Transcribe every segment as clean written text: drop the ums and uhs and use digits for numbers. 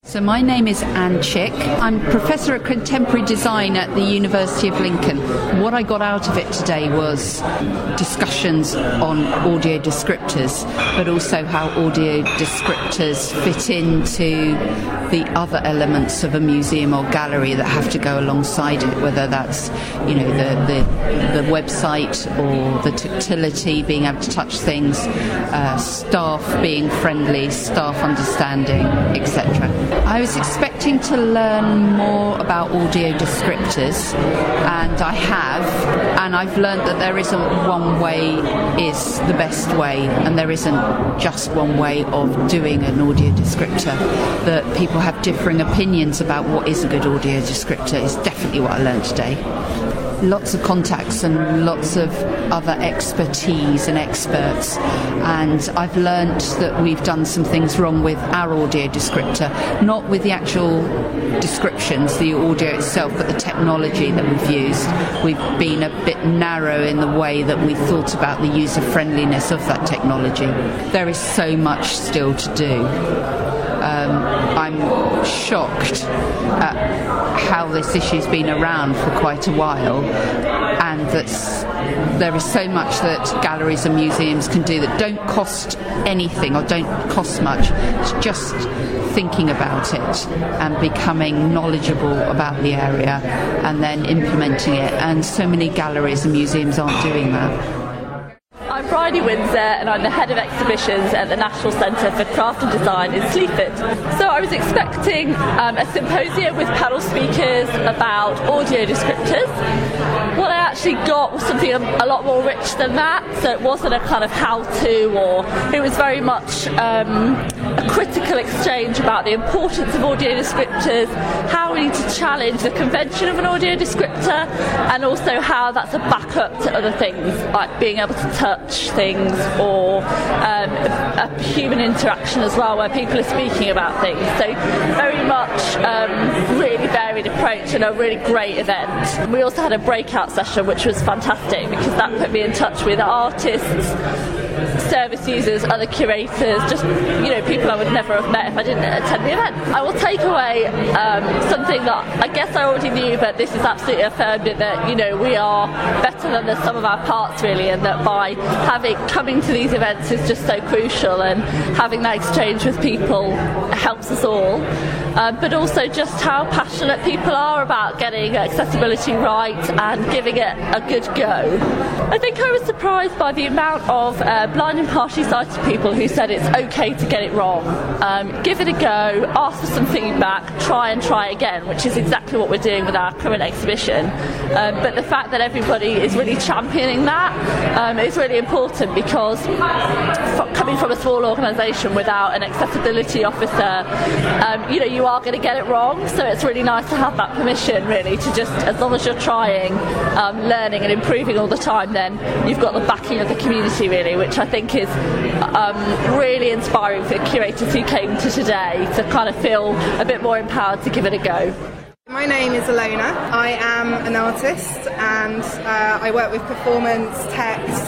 So my name is Anne Chick. I'm Professor of Contemporary Design at the University of Lincoln. What I got out of it today was discussions on audio descriptors, but also how audio descriptors fit into the other elements of a museum or gallery that have to go alongside it, whether that's, the website or the tactility, being able to touch things, staff being friendly, staff understanding, etc. I was expecting to learn more about audio descriptors, and I have, and I've learned that there isn't one way is the best way, and there isn't just one way of doing an audio descriptor, that people have differing opinions about what is a good audio descriptor is definitely what I learned today. Lots of contacts and lots of other expertise and experts, and I've learnt that we've done some things wrong with our audio descriptor, not with the actual descriptions, the audio itself, but the technology that we've used. We've been a bit narrow in the way that we thought about the user friendliness of that technology. There is so much still to do. I'm shocked at how this issue's been around for quite a while, and that there is so much that galleries and museums can do that don't cost anything or don't cost much. It's just thinking about it and becoming knowledgeable about the area and then implementing it, and so many galleries and museums aren't doing that. I'm Bridie Windsor, and I'm the Head of Exhibitions at the National Centre for Craft and Design in Sleaford. So I was expecting a symposium with panel speakers about audio descriptors. What I actually got was something a lot more rich than that, so it wasn't a kind of how-to, or it was very much a critical exchange about the importance of audio descriptors, how we need to challenge the convention of an audio descriptor, and also how that's a backup to other things, like being able to touch things, or a human interaction as well, where people are speaking about things. So very much really varied approach, and a really great event. We also had a breakout session which was fantastic, because that put me in touch with artists, service users, other curators, just people I would never have met if I didn't attend the event. I will take away something that I guess I already knew, but this is absolutely affirmed it, that we are better than the sum of our parts, really, and that by coming to these events is just so crucial, and having that exchange with people helps us all. But also just how passionate people are about getting accessibility right and giving it a good go. I think I was surprised by the amount of blind and partially sighted people who said it's okay to get it wrong. Give it a go, ask for some feedback, try again, which is exactly what we're doing with our current exhibition. But the fact that everybody is really championing that is really important, because coming from a small organisation without an accessibility officer, you are going to get it wrong, so it's really nice to have that permission, really, to just, as long as you're trying, learning and improving all the time, then you've got the backing of the community, really, which I think is really inspiring for curators who came to today to kind of feel a bit more empowered to give it a go. My name is Alona. I am an artist, and I work with performance, text,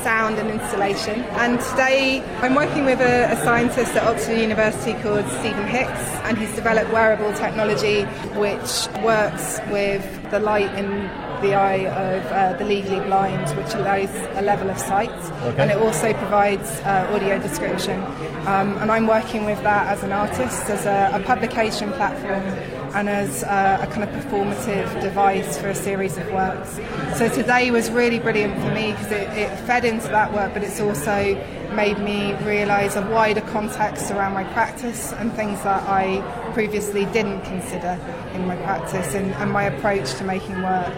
sound and installation. And today I'm working with a scientist at Oxford University called Stephen Hicks, and he's developed wearable technology which works with the light in the eye of the legally blind, which allows a level of sight. Okay. And it also provides audio description. And I'm working with that as an artist, as a publication platform, and as a kind of performative device for a series of works. So today was really brilliant for me, because it fed into that work, but it's also made me realise a wider context around my practice and things that I previously didn't consider in my practice and my approach to making work.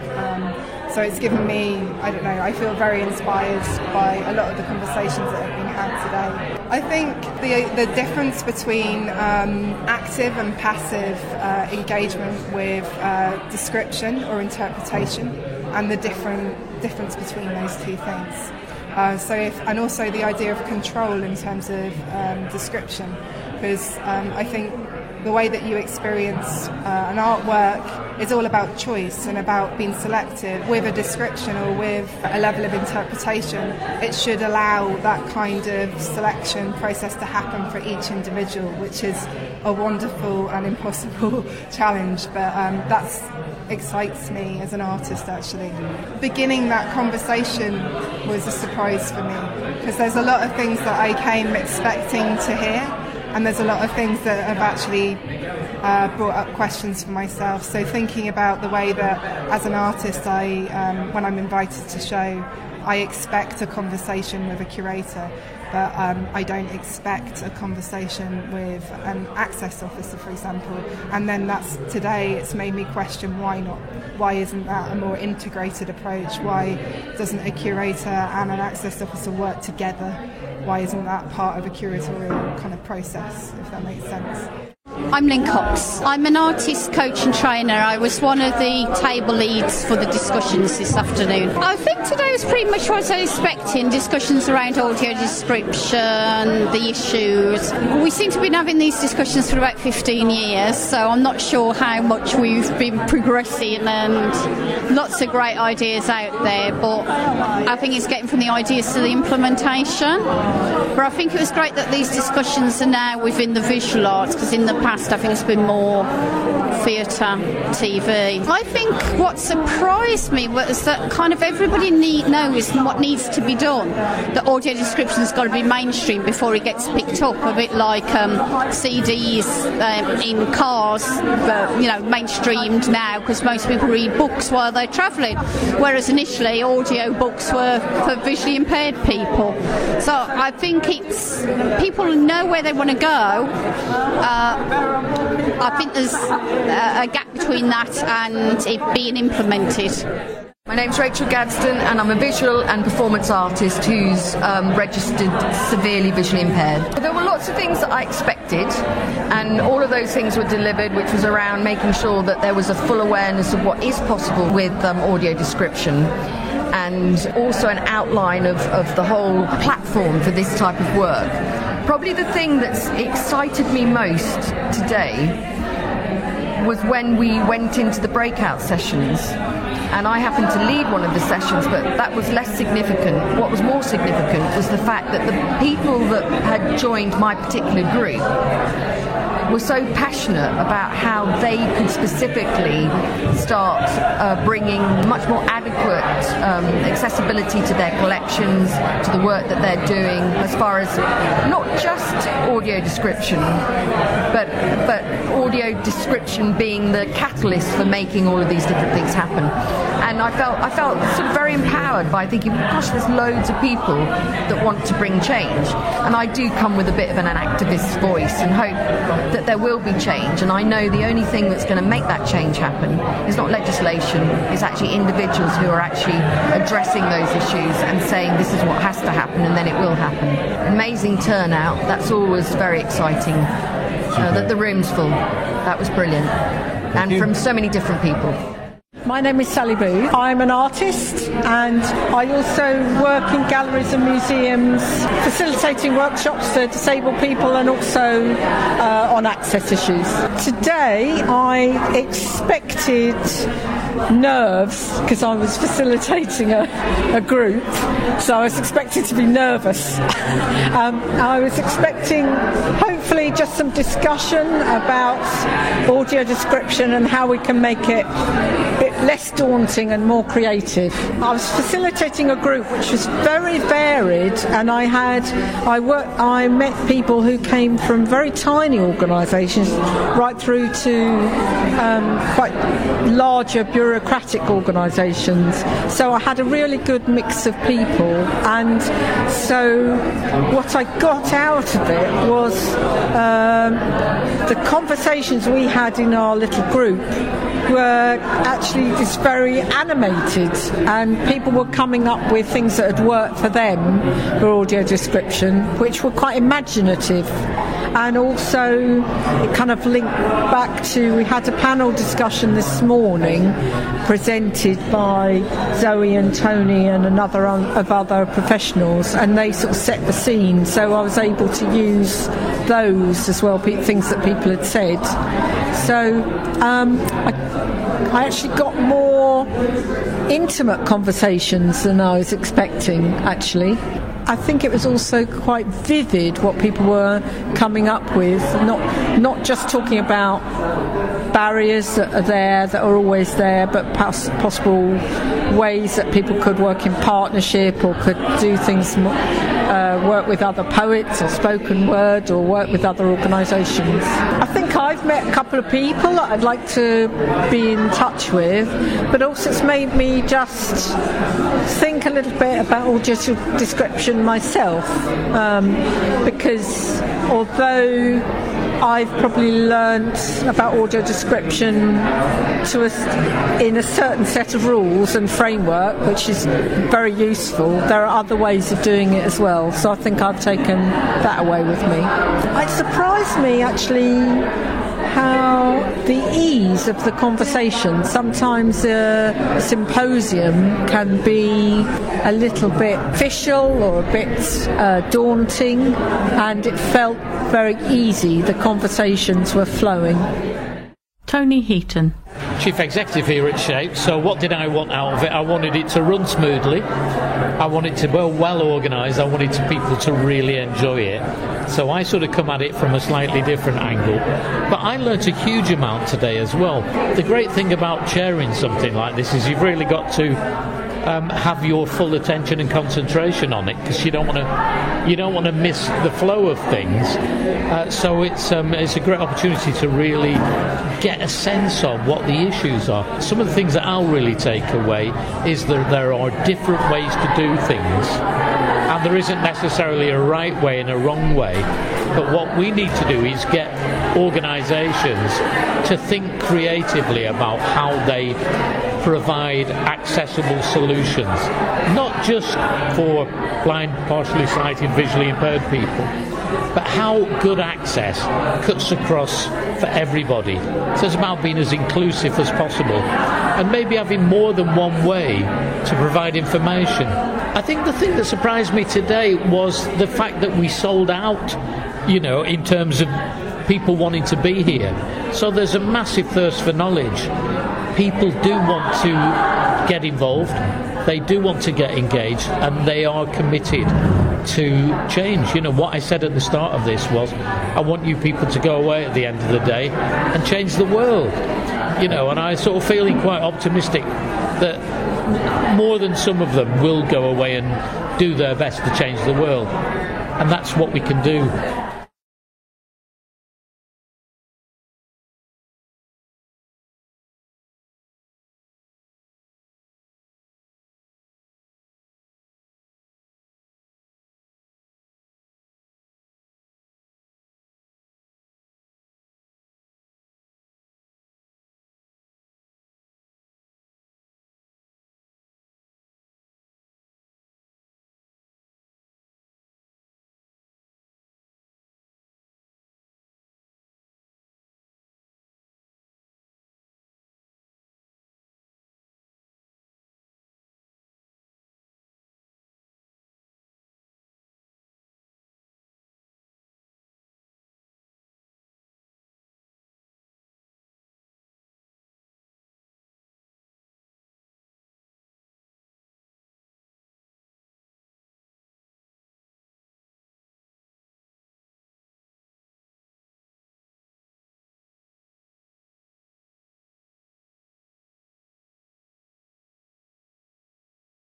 So it's given me, I feel very inspired by a lot of the conversations that have been had today. I think the difference between active and passive engagement with description or interpretation, and the difference between those two things. And also the idea of control in terms of description, because I think the way that you experience an artwork is all about choice and about being selective with a description or with a level of interpretation. It should allow that kind of selection process to happen for each individual, which is a wonderful and impossible challenge, but that excites me as an artist, actually. Beginning that conversation was a surprise for me, because there's a lot of things that I came expecting to hear, and there's a lot of things that have actually brought up questions for myself. So thinking about the way that as an artist when I'm invited to show, I expect a conversation with a curator, but I don't expect a conversation with an access officer, for example. And then today it's made me question why not? Why isn't that a more integrated approach? Why doesn't a curator and an access officer work together? Why isn't that part of a curatorial kind of process, if that makes sense? I'm Lynn Cox. I'm an artist, coach and trainer. I was one of the table leads for the discussions this afternoon. I think today was pretty much what I was expecting, discussions around audio description, the issues. We seem to have been having these discussions for about 15 years, so I'm not sure how much we've been progressing, and lots of great ideas out there, but I think it's getting from the ideas to the implementation. But I think it was great that these discussions are now within the visual arts, because in the past I think it's been more theatre, TV. I think what surprised me was that kind of everybody knows what needs to be done. The audio description's got to be mainstream before it gets picked up, a bit like CDs in cars, mainstreamed now because most people read books while they're travelling, whereas initially audio books were for visually impaired people. So I think it's people know where they want to go. I think there's a gap between that and it being implemented. My name's Rachel Gadsden, and I'm a visual and performance artist who's registered severely visually impaired. There were lots of things that I expected, and all of those things were delivered, which was around making sure that there was a full awareness of what is possible with audio description, and also an outline of the whole platform for this type of work. Probably the thing that's excited me most today was when we went into the breakout sessions, and I happened to lead one of the sessions, but that was less significant. What was more significant was the fact that the people that had joined my particular group were so passionate about how they could specifically start bringing much more adequate accessibility to their collections, to the work that they're doing, as far as not just audio description, but audio description being the catalyst for making all of these different things happen. And I felt sort of very empowered by thinking, gosh, there's loads of people that want to bring change. And I do come with a bit of an activist's voice and hope that there will be change. And I know the only thing that's going to make that change happen is not legislation, it's actually individuals who are actually addressing those issues and saying this is what has to happen, and then it will happen. Amazing turnout, that's always very exciting. That the room's full, that was brilliant. And from so many different people. My name is Sally Booth. I'm an artist, and I also work in galleries and museums, facilitating workshops for disabled people and also on access issues. Today I expected nerves because I was facilitating a group, so I was expected to be nervous. I was expecting hopefully just some discussion about audio description and how we can make it a bit less daunting and more creative. I was facilitating a group which was very varied, and I met people who came from very tiny organisations right through to quite larger bureaucratic organisations. So I had a really good mix of people, and so what I got out of it was the conversations we had in our little group were actually just very animated, and people were coming up with things that had worked for them for audio description, which were quite imaginative. And also it kind of linked back to, we had a panel discussion this morning presented by Zoe and Tony and another of other professionals, and they sort of set the scene, so I was able to use those as well, things that people had said. So I actually got more intimate conversations than I was expecting, actually. I think it was also quite vivid what people were coming up with, not just talking about barriers that are there, that are always there, but possible ways that people could work in partnership or could do things, work with other poets or spoken word or work with other organisations. I think I've met a couple of people that I'd like to be in touch with, but also it's made me just think a little bit about audio description myself, because although I've probably learnt about audio description in a certain set of rules and framework, which is very useful, there are other ways of doing it as well. So I think I've taken that away with me. It surprised me, actually, how the ease of the conversation. Sometimes a symposium can be a little bit official or a bit daunting, and it felt very easy. The conversations were flowing. Tony Heaton, Chief Executive here at SHAPE. So what did I want out of it? I wanted it to run smoothly. I wanted to be well organised. I wanted people to really enjoy it. So I sort of come at it from a slightly different angle. But I learnt a huge amount today as well. The great thing about chairing something like this is you've really got to have your full attention and concentration on it, because you don't want to miss the flow of things. So it's a great opportunity to really get a sense of what the issues are. Some of the things that I'll really take away is that there are different ways to do things, and there isn't necessarily a right way and a wrong way. But what we need to do is get organisations to think creatively about how they provide accessible solutions, not just for blind, partially sighted, visually impaired people, but how good access cuts across for everybody. So it's about being as inclusive as possible and maybe having more than one way to provide information. I think the thing that surprised me today was the fact that we sold out, in terms of people wanting to be here. So there's a massive thirst for knowledge. People do want to get involved, they do want to get engaged, and they are committed to change. What I said at the start of this was, I want you people to go away at the end of the day and change the world. And I'm sort of feeling quite optimistic that more than some of them will go away and do their best to change the world. And that's what we can do.